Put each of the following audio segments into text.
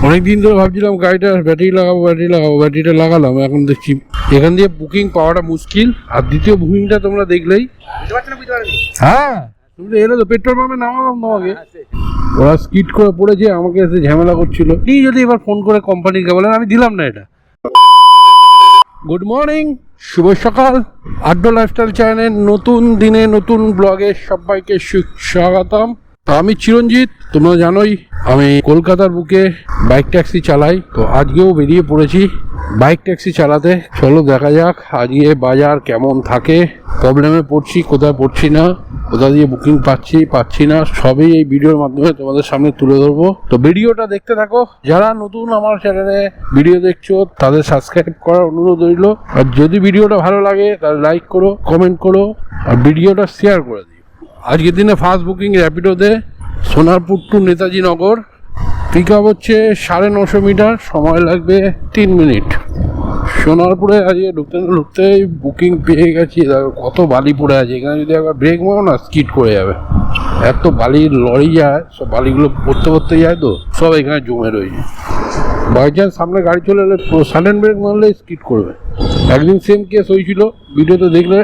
অনেকদিন ধরে ভাবছিলাম গাড়িটার ব্যাটারিটা লাগালাম। এখন দেখছি এখান দিয়ে বুকিং পাওয়াটা মুশকিল। আর দ্বিতীয় বুকিংটা তোমরা দেখলেই, হ্যাঁ তুমি এলো তো পেট্রোল পাম্পে নামালাম তোমাকে, ওরা স্কিড করে পড়েছে, আমাকে এসে ঝামেলা করছিল। এই যদি এবার ফোন করে কোম্পানিকে বলেন আমি দিলাম না এটা। গুড মর্নিং, শুভ সকাল। আড্ডা লাইফস্টাইল চ্যানেলের নতুন দিনে নতুন ব্লগে সবাইকে স্বাগতম। তো আমি চিরঞ্জিত, তোমরা জানোই আমি কলকাতার বুকে বাইক ট্যাক্সি চালাই। তো আজকেও বেরিয়ে পড়েছি বাইক ট্যাক্সি চালাতে। চলো দেখা যাক আজকে বাজার কেমন থাকে, প্রবলেমে পড়ছি কোথায় পড়ছি না, কোথা দিয়ে বুকিং পাচ্ছি না, সবই এই ভিডিওর মাধ্যমে তোমাদের সামনে তুলে ধরবো। তো ভিডিওটা দেখতে থাকো। যারা নতুন আমার চ্যানেলে ভিডিও দেখছো তাদের সাবস্ক্রাইব করার অনুরোধ রইল। আর যদি ভিডিওটা ভালো লাগে তাহলে লাইক করো, কমেন্ট করো আর ভিডিওটা শেয়ার করে দিও। আজকের দিনে ফার্স্ট বুকিং র্যাপিডোতে Sonarpur to Netaji Nagar. Pick up হচ্ছে 950 মিটার, সময় লাগবে 3 মিনিট। সোনারপুরে আজকে ঢুকতেই বুকিং পেয়ে গেছি। কত বালি পড়ে আছে এখানে, যদি একবার ব্রেক মারো না স্কিড করে যাবে। এত বালির লরি যায়, সব বালিগুলো পড়তে যায়, তো সব এখানে জমে রয়েছে। বাই চান্স সামনে গাড়ি চলে এলে সাডেন ব্রেক মারলে স্কিড করবে। একদিন সেম কেস হয়েছিল, ভিডিওতে দেখলে।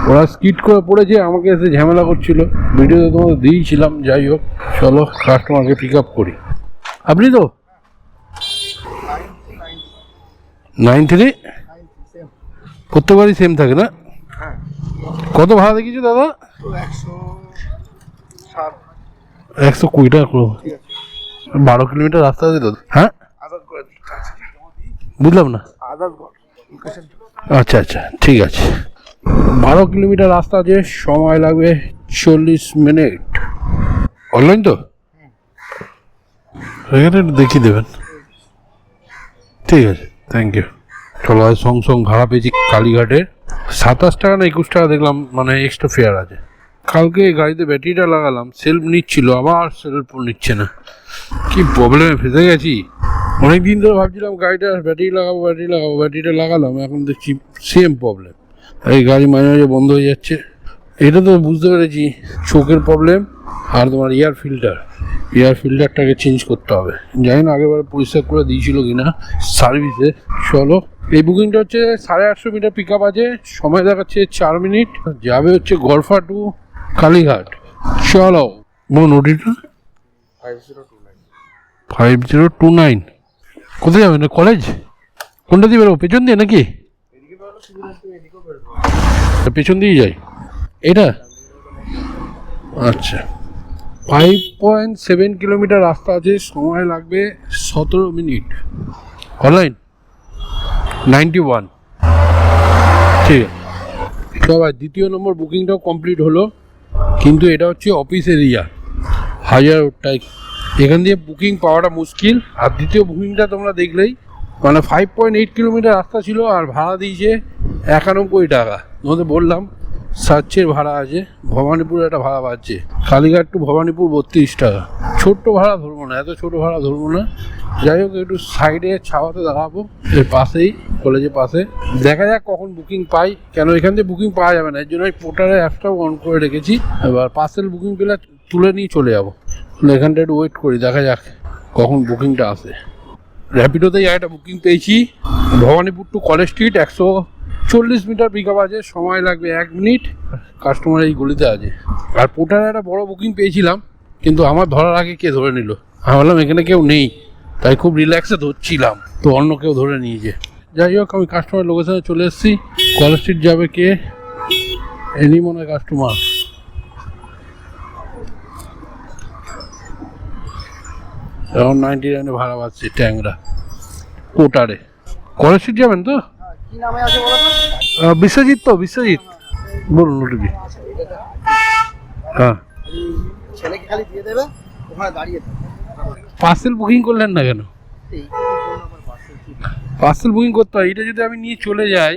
ওরা স্কিড করে পড়েছে, আমাকে এসে ঝামেলা করছিল, ভিডিওতে তোমাদের দিয়েছিলাম। যাই হোক, চলো কাস্টমারকে পিক আপ করি। আপনি তো 93 প্রত্যেকবারই সেম থাকে না? কত ভাড়া দেখিয়েছো দাদা? 120 টাকা করো। 12 কিলোমিটার রাস্তা আছে তো? হ্যাঁ বুঝলাম না। আচ্ছা আচ্ছা, ঠিক আছে। 12 কিলোমিটার রাস্তা আছে, সময় লাগবে 40 মিনিট। অনলাইন তো এখানে একটু দেখিয়ে দেবেন, ঠিক আছে, থ্যাংক ইউ। চলো আজ সং ভাড়া পেয়েছি কালীঘাটের 27 টাকা না 21 টাকা দেখলাম, মানে এক্সট্রা ফেয়ার আছে। কালকে গাড়িতে ব্যাটারিটা লাগালাম, সেলফ নিচ্ছিল, আবার সেলফ নিচ্ছে না। কি প্রবলেমে ফেসে গেছি। অনেকদিন ধরে ভাবছিলাম গাড়িটার ব্যাটারিটা লাগালাম, এখন দেখছি সেম প্রবলেম। এই গাড়ি মাঝে মাঝে বন্ধ হয়ে যাচ্ছে। এটা তো বুঝতে পেরেছি চোখের প্রবলেম। আর তোমার এয়ার ফিল্টারটাকে চেঞ্জ করতে হবে। জানি না আগেরবার পরিষ্কার করে দিয়েছিল কিনা সার্ভিসে। চলো, এই বুকিংটা হচ্ছে 850 মিটার পিক আপ আছে, সময় দেখাচ্ছে 4 মিনিট। যাবে হচ্ছে গড়ফা টু কালীঘাট। চলো বোন, ওটিটা 5029। কোথায় যাবে না? কলেজ কোনটা দিয়ে বেরোবো? পেছন দিয়ে নাকি? পেছন দিয়ে যাই এটা। আচ্ছা, 5.7 কিলোমিটার রাস্তা আছে, সময় লাগবে 17 মিনিট। অনলাইন 91, ঠিক আছে। সবাই দ্বিতীয় নম্বর বুকিংটাও কমপ্লিট হলো, কিন্তু এটা হচ্ছে অফিস এরিয়া, হাজারটাই। এখান দিয়ে বুকিং পাওয়াটা মুশকিল। আর দ্বিতীয় বুকিংটা তোমরা দেখলেই, মানে 5.8 কিলোমিটার রাস্তা ছিল আর ভাড়া দিয়েছে 91 টাকা। তোমাদের বললাম সার্চের ভাড়া আছে, ভবানীপুরে একটা ভাড়া পাচ্ছে, কালীঘাট টু ভবানীপুর 32 টাকা। ছোট্ট ভাড়া ধরবো না, এত ছোটো ভাড়া ধরবো না। যাই হোক, একটু সাইডে ছাওয়াতে দাঁড়াবো, এর পাশেই, কলেজের পাশে। দেখা যাক কখন বুকিং পাই, কেন এখান থেকে বুকিং পাওয়া যাবে না, এর জন্য আমি পোর্টারের অ্যাপটাও অন করে রেখেছি। এবার পার্সেল বুকিং পেলে তুলে নিয়ে চলে যাবো। এখানটা একটু ওয়েট করি, দেখা যাক কখন বুকিংটা আসে। র্যাপিডোতেই একটা বুকিং পেয়েছি, Bhowanipore to College Street, 140 metre pick up আছে, সময় লাগবে 1 মিনিট। কাস্টমার এই গলিতে আছে। আর পোর্টারে একটা বড় বুকিং পেয়েছিলাম, কিন্তু আমার ধরার আগে কে ধরে নিল। আমি বললাম এখানে কেউ নেই, তাই খুব রিল্যাক্সে ধরছিলাম, তো অন্য কেউ ধরে নিয়েছে। যাই হোক, আমি কাস্টমার লোকেশনে চলে এসেছি। কলেজ স্ট্রিট যাবে কে? এনি মনে হয় কাস্টমার। এখন 99 ভাড়া পাচ্ছি ট্যাংরা পোর্টারে। কলেজ স্ট্রিট যাবেন তো? বিশ্বজিৎ তো, বিশ্বজিৎ বলুন। ওটিপি হ্যাঁ, পার্সেল বুকিং করলেন না কেন? পার্সেল বুকিং করতে হয়। এটা যদি আমি নিয়ে চলে যাই,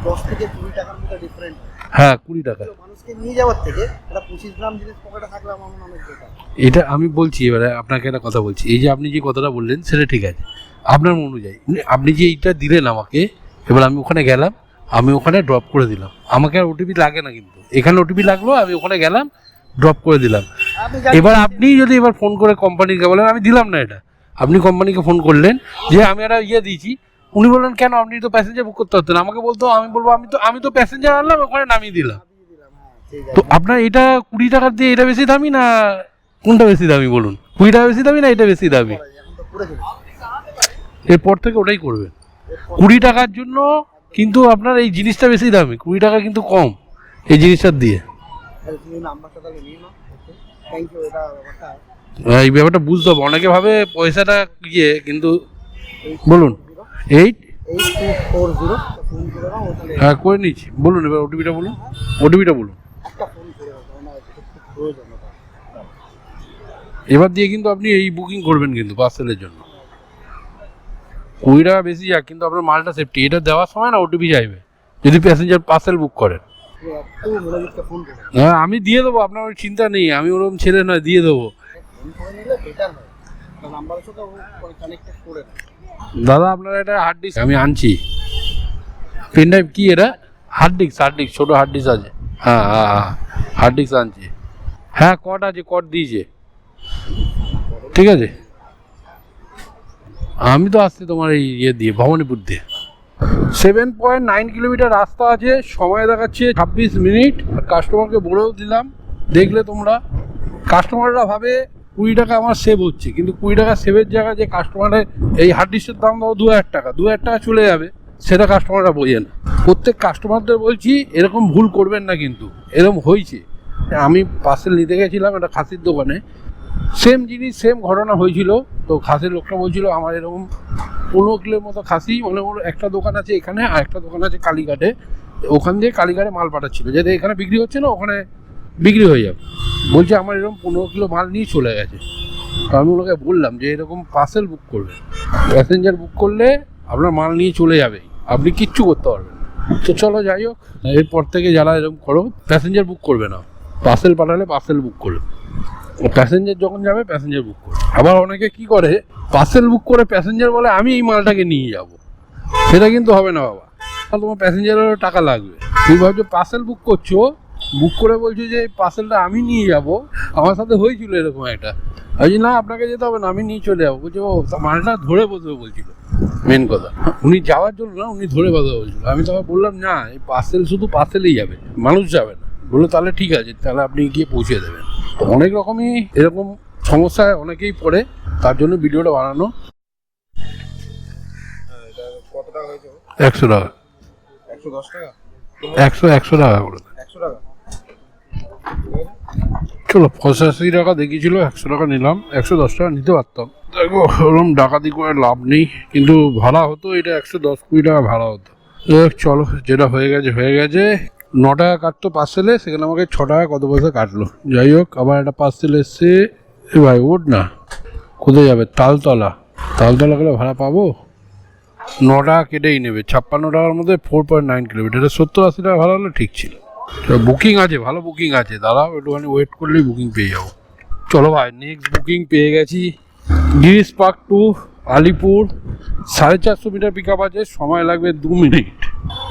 10 থেকে 20 টাকার মতো ডিফারেন্ট। হ্যাঁ 20 টাকা মানুষকে নিয়ে যাওয়ার থেকে এটা 25 গ্রাম জিনিস পকেটে থাকলে আমার মনে অনেক বেটার। এটা আমি বলছি, এবারে আপনাকে একটা কথা বলছি। এই যে আপনি যে কথাটা বললেন সেটা ঠিক আছে, আপনার অনুযায়ী আপনি যে এইটা দিলেন আমাকে, এবার আমি ওখানে গেলাম, আমি ওখানে ড্রপ করে দিলাম। আমাকে আর ওটিপি লাগে না, কিন্তু এখানে ওটিপি লাগলো, আমি ওখানে গেলাম, ড্রপ করে দিলাম। এবার আপনি যদি এবার ফোন করে কোম্পানিকে বলেন আমি দিলাম না এটা, আপনি কোম্পানিকে ফোন করলেন যে আমি একটা ইয়ে দিয়েছি, উনি বললেন কেন আপনি তো প্যাসেঞ্জার বুক করতে পারতেন, আমাকে বলতো, আমি বলবো আমি তো প্যাসেঞ্জার আনলাম ওখানে নামিয়ে দিলাম। ঠিক তো আছে। আপনার এটা 20 টাকার দিয়ে এটা বেশি দামি না কোনটা বেশি দামি বলুন? 20 টাকা বেশি দামি না এটা বেশি দামি? এখন তো করে দিন। এরপর থেকে ওটাই করবেন। 20 টাকার জন্য কিন্তু আপনার এই জিনিসটা বেশি দামি, 20 টাকা কিন্তু কম এই জিনিসটার দিয়ে। তাহলে তুমি নাম্বারটা তাহলে নিয়ে নাও। Thank you. এটা ব্যাপারটা এই ব্যাপারটা বুঝতে হবে, অনেকে ভাবে পয়সাটা ইয়ে, কিন্তু বলুন 8 8240 ফোন করে দাও, ও তাহলে হ্যাঁ করে নিচ্ছি। বলুন এবার ওটিপিটা বলুন, ওটিপিটা বলুন। একটা ফোন করে দাও, কারণ খুব প্রয়োজন ওটা। এবার দিয়ে কিন্তু আপনি এই বুকিং করবেন কিন্তু পার্সেলের জন্য। 20 টাকা বেশি যাক কিন্তু আপনার মালটা সেফটি। এটা দেওয়ার সময় না ওটিপি চাইবে যদি প্যাসেঞ্জার পার্সেল বুক করেন। তুমি একটু মনোযোগটা ফোন করে দাও। হ্যাঁ আমি দিয়ে দেবো, আপনার ওই চিন্তা নেই, আমি ওরকম ছেলে নয়, দিয়ে দেবো। ফোন করে নিলে বেটার হয়, নাম্বারের সাথে ও কানেক্টেড করে দাও। দাদা আপনার একটা হার্ড ডিস্ক আমি আনছি, পেন ড্রাইভ কি এটা, হার্ড ডিস্ক ছোটো হার্ড ডিস্ক আছে। হ্যাঁ হ্যাঁ হ্যাঁ হার্ড ডিস্ক আনছি। হ্যাঁ কট আছে, কট দিয়েছে, ঠিক আছে। আমি তো আসছি তোমার এই ইয়ে দিয়ে ভবানীপুর দিয়ে। 7.9 কিলোমিটার রাস্তা আছে, সময় দেখাচ্ছে 26 মিনিট। কাস্টমারকে বলেও দিলাম, দেখলে তোমরা, কাস্টমাররা ভাবে 20 টাকা আমার সেভ হচ্ছে, কিন্তু 20 টাকা সেভের জায়গায় যে কাস্টমারের এই হার্ড ডিস্কের দাম দাও 2000 টাকা, 2000 টাকা চলে যাবে, সেটা কাস্টমাররা বোঝে না। প্রত্যেক কাস্টমারদের বলছি এরকম ভুল করবেন না, কিন্তু এরকম হয়েছে। আমি পার্সেল নিতে গেছিলাম একটা খাসির দোকানে, সেম জিনিস সেম ঘটনা হয়েছিল। তো খাসির লোকটা বলছিল আমার এরকম 15 কিলোর মতো খাসি, মানে ওর একটা দোকান আছে এখানে আর একটা দোকান আছে কালীঘাটে, ওখান দিয়ে কালীঘাটে মাল পাঠাচ্ছিল, যাতে এখানে বিক্রি হচ্ছে না ওখানে বিক্রি হয়ে যাবে। বলছে আমার এরকম 15 কিলো মাল নিয়ে চলে গেছে। তো আমি ওনাকে বললাম যে এরকম পার্সেল বুক করবে, প্যাসেঞ্জার বুক করলে আপনার মাল নিয়ে চলে যাবে, আপনি কিচ্ছু করতে পারবেন না। তো চলো যাই হোক, এরপর থেকে যারা এরকম করো প্যাসেঞ্জার বুক করবে না, পার্সেল পাঠালে পার্সেল বুক করবে, প্যাসেঞ্জার যখন যাবে প্যাসেঞ্জার বুক করবে। আবার অনেকে কি করে পার্সেল বুক করে প্যাসেঞ্জার বলে আমি এই মালটাকে নিয়ে যাব, সেটা কিন্তু হবে না বাবা, তোমার প্যাসেঞ্জারেরও টাকা লাগবে। তুমি ভাবছো পার্সেল বুক করছো, বুক করে বলছো যে এই পার্সেলটা আমি নিয়ে যাব, আমার সাথে হয়েছিল এরকম একটা, আমি না আপনাকে যেতে হবে না আমি নিয়ে চলে যাবো। বলছে ও মালটা ধরে বসবে বলছিল, মেন কথা উনি যাওয়ার জন্য না, উনি ধরে বসবে বলছিল। আমি তখন বললাম না এই পার্সেল শুধু পার্সেলেই যাবে, মানুষ যাবে না। বললো তাহলে ঠিক আছে, তাহলে আপনি গিয়ে পৌঁছে দেবেন। তো অনেক রকমই এরকম সমস্যায় অনেকেই পড়ে, তার জন্য ভিডিওটা বানানো। এটা কত টাকা হয়েছে? 100 টাকা, 110 টাকা, 100 টাকা করে 100 টাকা। চলো 85 টাকা দেখিয়েছিল, 100 টাকা নিলাম, 110 টাকা নিতে পারতাম। দেখো ওরকম ডাকাতি করে লাভ নেই, কিন্তু ভাড়া হতো এটা 110-20 টাকা ভাড়া হতো। চলো যেটা হয়ে গেছে হয়ে গেছে। 9 টাকা কাটতো পার্সেলে, সেখানে আমাকে 6 টাকা কত পয়সা কাটলো। যাই হোক আবার একটা পার্সেল এসছে। এ ভাই ওঠ না, কোথায় যাবে? তালতলা গেলে ভাড়া পাবো? 9 টাকা কেটেই নেবে, 56 টাকার মধ্যে 4.9 কিলোমিটার, 70-80 টাকা ভাড়া হলে ঠিক ছিল। বুকিং আছে, ভালো বুকিং আছে, দাঁড়াও একটুখানি ওয়েট করলেই বুকিং পেয়ে যাবো। চলো ভাই নেক্সট বুকিং পেয়ে গেছি, Girish Park to Alipore, 450 metre pick up আছে, সময় লাগবে 2 মিনিট।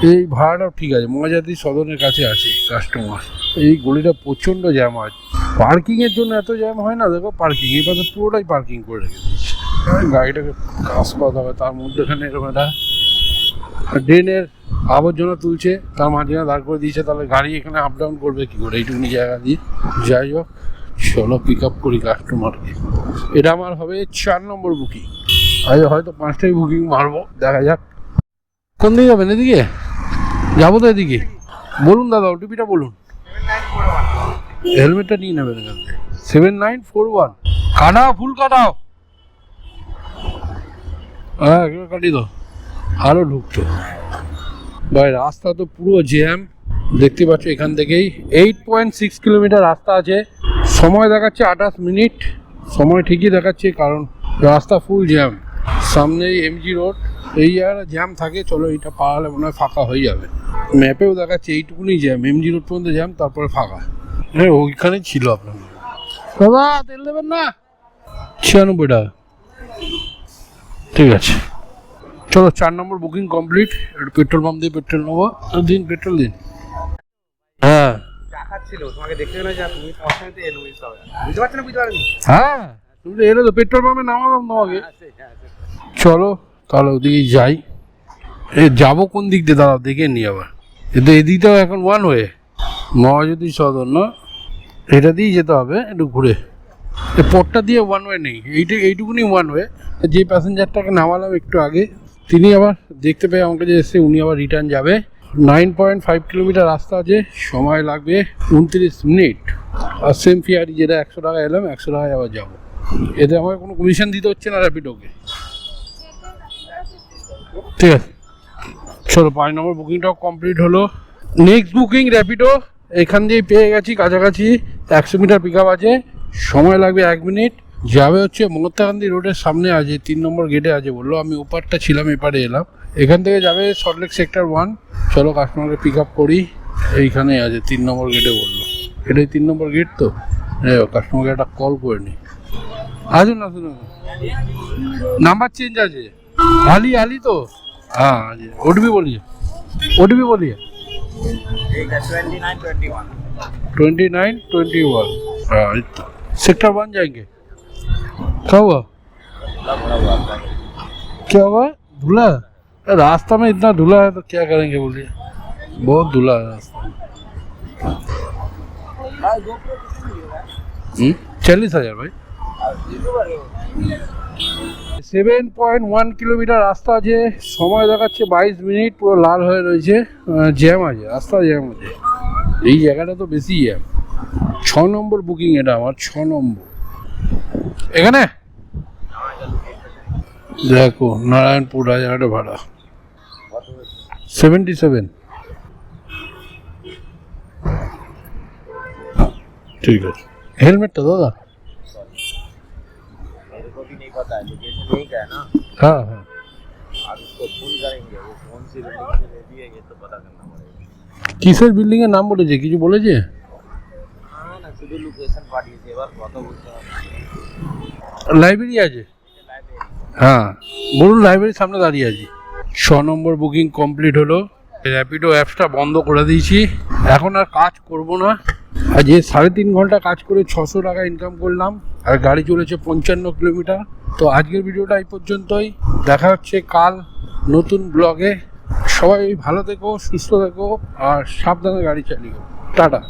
এই ভাড়াটাও ঠিক আছে, মজাদি সদনের কাছে আছে কাস্টমার। এই গলিটা প্রচণ্ড জ্যাম হয়, পার্কিংয়ের জন্য এত জ্যাম হয় না। দেখো পার্কিং এই পাশে পুরোটাই পার্কিং করে রেখে দিয়েছে, গাড়িটাকে কাজ করাতে হবে। তার মধ্যেখানে এরকম একটা ড্রেনের আবর্জনা তুলছে, তার মাঝখানে দাঁড় করে দিয়েছে, তাহলে গাড়ি এখানে আপ ডাউন করবে কী করে এইটুকুনি জায়গা দিয়ে। যাই হোক চলো পিক আপ করি কাস্টমারকে। এটা আমার হবে 4 নম্বর বুকিং, আজ হয়তো 5টাই বুকিং মারবো, দেখা যাক। কোন দিকে যাবেন? এদিকে যাবো তো, এদিকে বলুন দাদা ওটিপিটা বলুন। 7941। হেলমেটটা নিয়ে নেবেন এখান থেকে। 7941 কাটাও, ফুল কাটাও, হ্যাঁ এগুলো কাটি তো আরও ঢুকতো। ভাই রাস্তা তো পুরো জ্যাম, দেখতে পাচ্ছ এখান থেকেই 8.6 কিলোমিটার রাস্তা আছে, সময় দেখাচ্ছে 28 মিনিট, সময় ঠিকই দেখাচ্ছে কারণ রাস্তা ফুল জ্যাম। সামনেই এমজি রোড, এই জায়গাটা জ্যাম থাকে। চলো এইটা পাওয়ালে মনে হয় ফাঁকা হয়ে যাবে, ম্যাপেও দেখাচ্ছে এইটুকুনি জ্যাম, এমজি রোড পর্যন্ত জ্যাম, তারপরে ফাঁকা। হ্যাঁ ওইখানে ছিল আপনার। দাদা তেল দেবেন না? 96 টাকা, ঠিক আছে চলো 4 নম্বর বুকিং কমপ্লিট। একটু পেট্রোল পাম্প দিয়ে পেট্রোল নেবো, দিন পেট্রোল দিন। হ্যাঁ দেখাচ্ছিল তোমাকে, দেখতে না যা তুমি অসাইতে এলো বুঝতে পারছো না? বুঝতে পারছো? হ্যাঁ তুমি তো এলে তো পেট্রোল পাম্পে নামালাম তোমাকে। চলো তাহলে ওদিকে যাই। যাবো কোন দিক দিয়ে দাঁড়াও দেখে নি আবার। কিন্তু এদিকটাও এখন ওয়ান ওয়ে, মহাজ্যোতি সদন না, এটা দিয়েই যেতে হবে একটু ঘুরে। এই পথটা দিয়ে ওয়ান ওয়ে নেই, এইটুকুনি ওয়ান ওয়ে। যে প্যাসেঞ্জারটাকে নামালাম একটু আগে, তিনি আবার দেখতে পেয়ে আমাকে যে এসে উনি আবার রিটার্ন যাবে। 9.5 কিলোমিটার রাস্তা আছে, সময় লাগবে 29 মিনিট। আর সেম ফিয়ারি যেটা 100 টাকা এলাম, 100 টাকায় আবার যাবো। এতে আমাকে কোনো কমিশন দিতে হচ্ছে না র্যাপিডোকে। ঠিক আছে, চলো 5 নম্বর বুকিংটাও কমপ্লিট হলো। নেক্সট বুকিং র্যাপিডো এখান দিয়ে পেয়ে গেছি, কাছাকাছি 100 মিটার পিক আপ আছে, সময় লাগবে 1 মিনিট। যাবে হচ্ছে মহাত্মা গান্ধী রোডের সামনে আছে, 3 নম্বর গেটে আছে বললো। আমি ওপারটা ছিলাম, এপারে এলাম। এখান থেকে যাবে সল্টলেক সেক্টর 1। চলো কাস্টমারকে পিক আপ করি। এইখানে আছে 3 নম্বর গেটে বললো। এটাই 3 নম্বর গেট তো। কাস্টমারকে একটা কল করে নি। আসুন আসুন, নাম্বার চেঞ্জ আছে। আলি তো हाँ जी। ओटीपी बोलिए 2921। हाँ सेक्टर 1 जाएंगे। क्या हुआ धुला? रास्ता में इतना धुला है तो क्या करेंगे बोलिए, बहुत धुला है रास्ता में। 40,000 भाई। 7.1 কিলোমিটার রাস্তা আছে, সময় দেখাচ্ছে 22 মিনিট। পুরো লাল হয়ে রয়েছে, জ্যাম আছে, রাস্তা জ্যাম আছে। এই জায়গাটা তো বেশি জ্যাম। 6 নম্বর বুকিং এটা আমার, 6 নম্বর। এখানে দেখো নারায়ণপুর রাজারহাটে ভাড়া 77। ঠিক আছে, হেলমেটটা দাদা। पता है लोकेशन यही का है ना। हाँ हाँ, आप उसको फोन करेंगे, वो कौन सी बिल्डिंग से रेडी है ये तो पता करना पड़ेगा। কিসের বিল্ডিং এর নাম বলেছে, কিছু বলেছে? हाँ ना, শুধু লোকেশন পাঠিয়েছে, এবার কত বলতে হবে। লাইব্রেরি আছে, হ্যাঁ বলুন, লাইব্রেরির সামনে দাঁড়িয়ে আছি। 6 নম্বর বুকিং কমপ্লিট হলো। র্যাপিডো অ্যাপসটা বন্ধ করে দিয়েছি, এখন আর কাজ করব না। আজ 3.5 ঘন্টা কাজ করে 600 টাকা ইনকাম করলাম, আর গাড়ি চলেছে 55 কিলোমিটার। তো আজকের ভিডিওটা এই পর্যন্তই, দেখা হচ্ছে কাল নতুন ব্লগে। সবাই ভালো থেকো, সুস্থ থেকো, আর সাবধানে গাড়ি চালিও। টাটা।